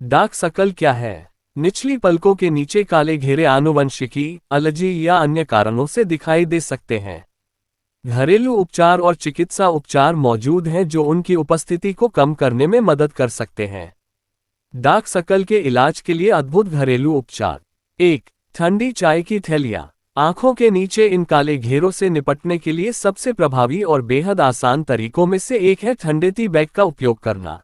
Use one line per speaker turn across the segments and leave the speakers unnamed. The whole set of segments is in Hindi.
डार्क सर्कल क्या है? निचली पलकों के नीचे काले घेरे आनुवंशिकी, एलर्जी या अन्य कारणों से दिखाई दे सकते हैं। घरेलू उपचार और चिकित्सा उपचार मौजूद हैं जो उनकी उपस्थिति को कम करने में मदद कर सकते हैं। डार्क सर्कल के इलाज के लिए अद्भुत घरेलू उपचार। 1. ठंडी चाय की थैलियाँ। आंखों के नीचे इन काले घेरों से निपटने के लिए सबसे प्रभावी और बेहद आसान तरीकों में से एक है ठंडे टी बैग का उपयोग करना।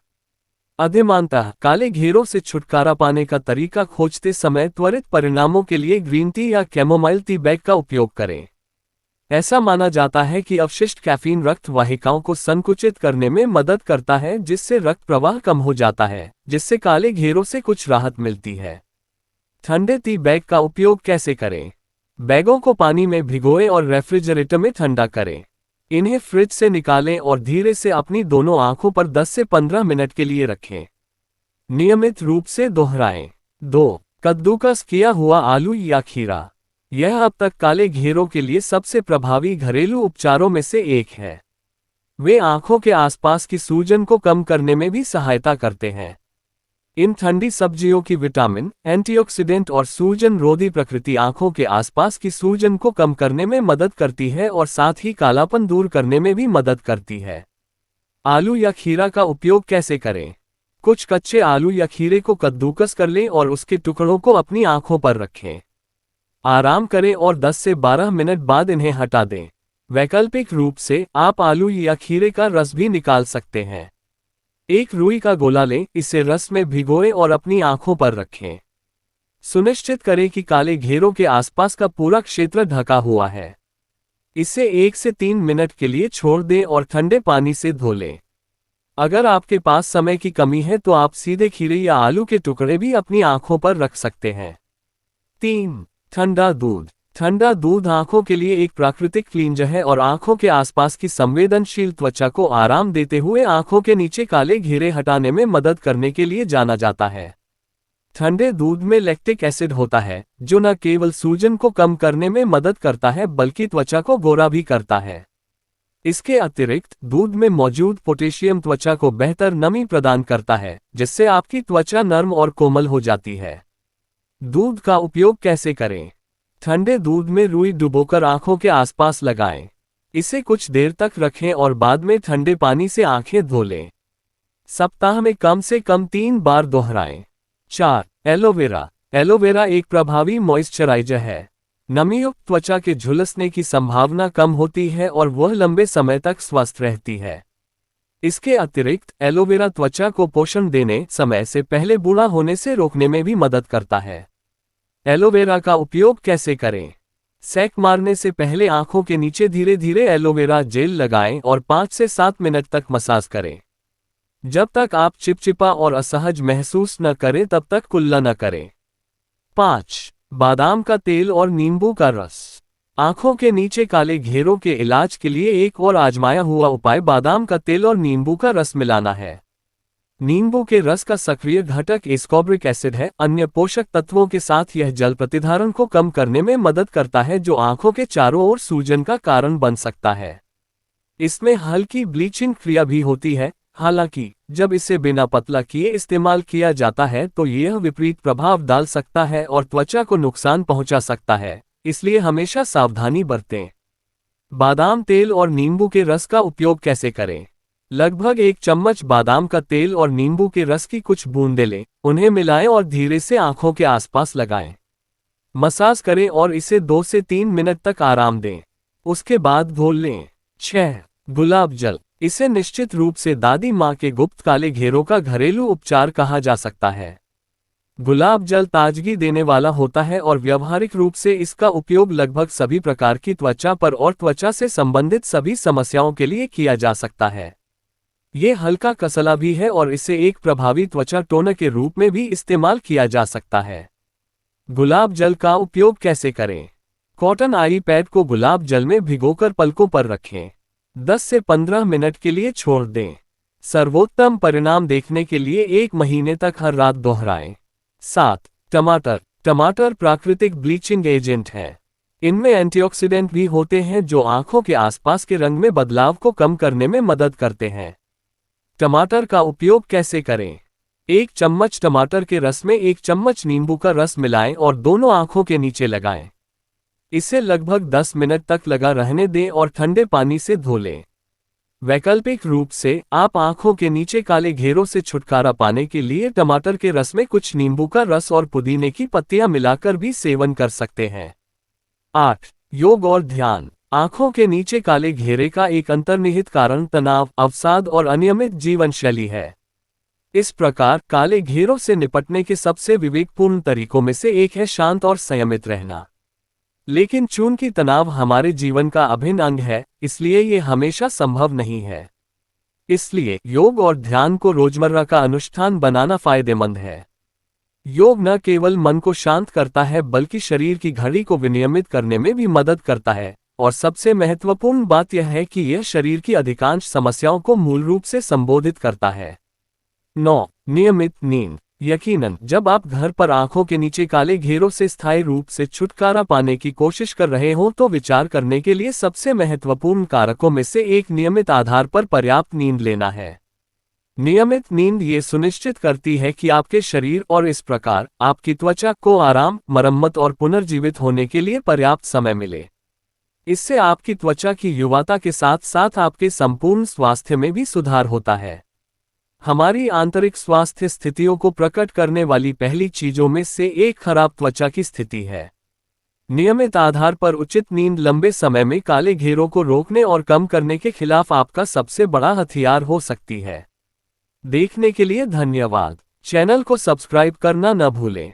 अधिमानतः काले घेरों से छुटकारा पाने का तरीका खोजते समय त्वरित परिणामों के लिए ग्रीन टी या कैमोमाइल टी बैग का उपयोग करें। ऐसा माना जाता है कि अवशिष्ट कैफीन रक्त वाहिकाओं को संकुचित करने में मदद करता है, जिससे रक्त प्रवाह कम हो जाता है, जिससे काले घेरों से कुछ राहत मिलती है। ठंडे टी बैग का उपयोग कैसे करें? बैगों को पानी में भिगोएं और रेफ्रिजरेटर में ठंडा करें। इन्हें फ्रिज से निकालें और धीरे से अपनी दोनों आंखों पर 10 से 15 मिनट के लिए रखें। नियमित रूप से दोहराएं। 2. कद्दूकस किया हुआ आलू या खीरा। यह अब तक काले घेरों के लिए सबसे प्रभावी घरेलू उपचारों में से एक है। वे आंखों के आसपास की सूजन को कम करने में भी सहायता करते हैं। इन ठंडी सब्जियों की विटामिन, एंटीऑक्सीडेंट और सूजन रोधी प्रकृति आंखों के आसपास की सूजन को कम करने में मदद करती है और साथ ही कालापन दूर करने में भी मदद करती है। आलू या खीरा का उपयोग कैसे करें? कुछ कच्चे आलू या खीरे को कद्दूकस कर लें और उसके टुकड़ों को अपनी आंखों पर रखें। आराम करें और 10 से 12 मिनट बाद इन्हें हटा दें। वैकल्पिक रूप से आप आलू या खीरे का रस भी निकाल सकते हैं। एक रुई का गोला लें, इसे रस में भिगोएं और अपनी आंखों पर रखें। सुनिश्चित करें कि काले घेरों के आसपास का पूरा क्षेत्र ढका हुआ है। इसे 1 से 3 मिनट के लिए छोड़ दें और ठंडे पानी से धो लें। अगर आपके पास समय की कमी है तो आप सीधे खीरे या आलू के टुकड़े भी अपनी आंखों पर रख सकते हैं। 3. ठंडा दूध। ठंडा दूध आंखों के लिए एक प्राकृतिक क्लींजर है और आंखों के आसपास की संवेदनशील त्वचा को आराम देते हुए आंखों के नीचे काले घेरे हटाने में मदद करने के लिए जाना जाता है। ठंडे दूध में लैक्टिक एसिड होता है, जो न केवल सूजन को कम करने में मदद करता है बल्कि त्वचा को गोरा भी करता है। इसके अतिरिक्त दूध में मौजूद पोटेशियम त्वचा को बेहतर नमी प्रदान करता है, जिससे आपकी त्वचा नर्म और कोमल हो जाती है। दूध का उपयोग कैसे करें? ठंडे दूध में रुई डुबोकर आंखों के आसपास लगाएं। इसे कुछ देर तक रखें और बाद में ठंडे पानी से आंखें धो लें। सप्ताह में कम से कम 3 बार दोहराएं। 4. एलोवेरा। एलोवेरा एक प्रभावी मॉइस्चराइजर है। नमीयुक्त त्वचा के झुलसने की संभावना कम होती है और वह लंबे समय तक स्वस्थ रहती है। इसके अतिरिक्त एलोवेरा त्वचा को पोषण देने समय से पहले बूढ़ा होने से रोकने में भी मदद करता है। एलोवेरा का उपयोग कैसे करें? सेक मारने से पहले आंखों के नीचे धीरे धीरे एलोवेरा जेल लगाएं और 5 से 7 मिनट तक मसाज करें। जब तक आप चिपचिपा और असहज महसूस न करें तब तक कुल्ला न करें। 5. बादाम का तेल और नींबू का रस। आंखों के नीचे काले घेरों के इलाज के लिए एक और आजमाया हुआ उपाय बादाम का तेल और नींबू का रस मिलाना है। नींबू के रस का सक्रिय घटक एस्कॉर्बिक एसिड है। अन्य पोषक तत्वों के साथ यह जल प्रतिधारण को कम करने में मदद करता है, जो आंखों के चारों ओर सूजन का कारण बन सकता है। इसमें हल्की ब्लीचिंग क्रिया भी होती है। हालांकि जब इसे बिना पतला किए इस्तेमाल किया जाता है तो यह विपरीत प्रभाव डाल सकता है और त्वचा को नुकसान पहुंचा सकता है, इसलिए हमेशा सावधानी बरतें। बादाम तेल और नींबू के रस का उपयोग कैसे करें? लगभग 1 चम्मच बादाम का तेल और नींबू के रस की कुछ बूंदें लें, उन्हें मिलाएं और धीरे से आंखों के आसपास लगाएं। मसाज करें और इसे 2 से 3 मिनट तक आराम दें। उसके बाद घोल लें। 6. गुलाब जल। इसे निश्चित रूप से दादी माँ के गुप्त काले घेरों का घरेलू उपचार कहा जा सकता है। गुलाब जल ताजगी देने वाला होता है और व्यावहारिक रूप से इसका उपयोग लगभग सभी प्रकार की त्वचा पर और त्वचा से संबंधित सभी समस्याओं के लिए किया जा सकता है। ये हल्का कसला भी है और इसे एक प्रभावी त्वचा टोनर के रूप में भी इस्तेमाल किया जा सकता है। गुलाब जल का उपयोग कैसे करें? कॉटन आई पैड को गुलाब जल में भिगोकर पलकों पर रखें। 10 से 15 मिनट के लिए छोड़ दें। सर्वोत्तम परिणाम देखने के लिए 1 महीने तक हर रात दोहराएं। 7. टमाटर। टमाटर प्राकृतिक ब्लीचिंग एजेंट है। इनमें एंटीऑक्सीडेंट भी होते हैं जो आंखों के आसपास के रंग में बदलाव को कम करने में मदद करते हैं। टमाटर का उपयोग कैसे करें? 1 चम्मच टमाटर के रस में 1 चम्मच नींबू का रस मिलाएं और दोनों आंखों के नीचे लगाएं। इसे लगभग 10 मिनट तक लगा रहने दें और ठंडे पानी से धो लें। वैकल्पिक रूप से आप आंखों के नीचे काले घेरों से छुटकारा पाने के लिए टमाटर के रस में कुछ नींबू का रस और पुदीने की पत्तियां मिलाकर भी सेवन कर सकते हैं। 8. योग और ध्यान। आंखों के नीचे काले घेरे का एक अंतर्निहित कारण तनाव, अवसाद और अनियमित जीवन शैली है। इस प्रकार काले घेरों से निपटने के सबसे विवेकपूर्ण तरीकों में से एक है शांत और संयमित रहना। लेकिन चूंकि तनाव हमारे जीवन का अभिन्न अंग है, इसलिए ये हमेशा संभव नहीं है। इसलिए योग और ध्यान को रोजमर्रा का अनुष्ठान बनाना फायदेमंद है। योग न केवल मन को शांत करता है बल्कि शरीर की घड़ी को विनियमित करने में भी मदद करता है, और सबसे महत्वपूर्ण बात यह है कि यह शरीर की अधिकांश समस्याओं को मूल रूप से संबोधित करता है। 9. नियमित नींद। यकीनन जब आप घर पर आंखों के नीचे काले घेरों से स्थायी रूप से छुटकारा पाने की कोशिश कर रहे हो तो विचार करने के लिए सबसे महत्वपूर्ण कारकों में से एक नियमित आधार पर पर्याप्त नींद लेना है। नियमित नींद ये सुनिश्चित करती है कि आपके शरीर और इस प्रकार आपकी त्वचा को आराम, मरम्मत और पुनर्जीवित होने के लिए पर्याप्त समय मिले। इससे आपकी त्वचा की युवाता के साथ साथ आपके संपूर्ण स्वास्थ्य में भी सुधार होता है। हमारी आंतरिक स्वास्थ्य स्थितियों को प्रकट करने वाली पहली चीजों में से एक खराब त्वचा की स्थिति है। नियमित आधार पर उचित नींद लंबे समय में काले घेरों को रोकने और कम करने के खिलाफ आपका सबसे बड़ा हथियार हो सकती है। देखने के लिए धन्यवाद। चैनल को सब्सक्राइब करना न भूलें।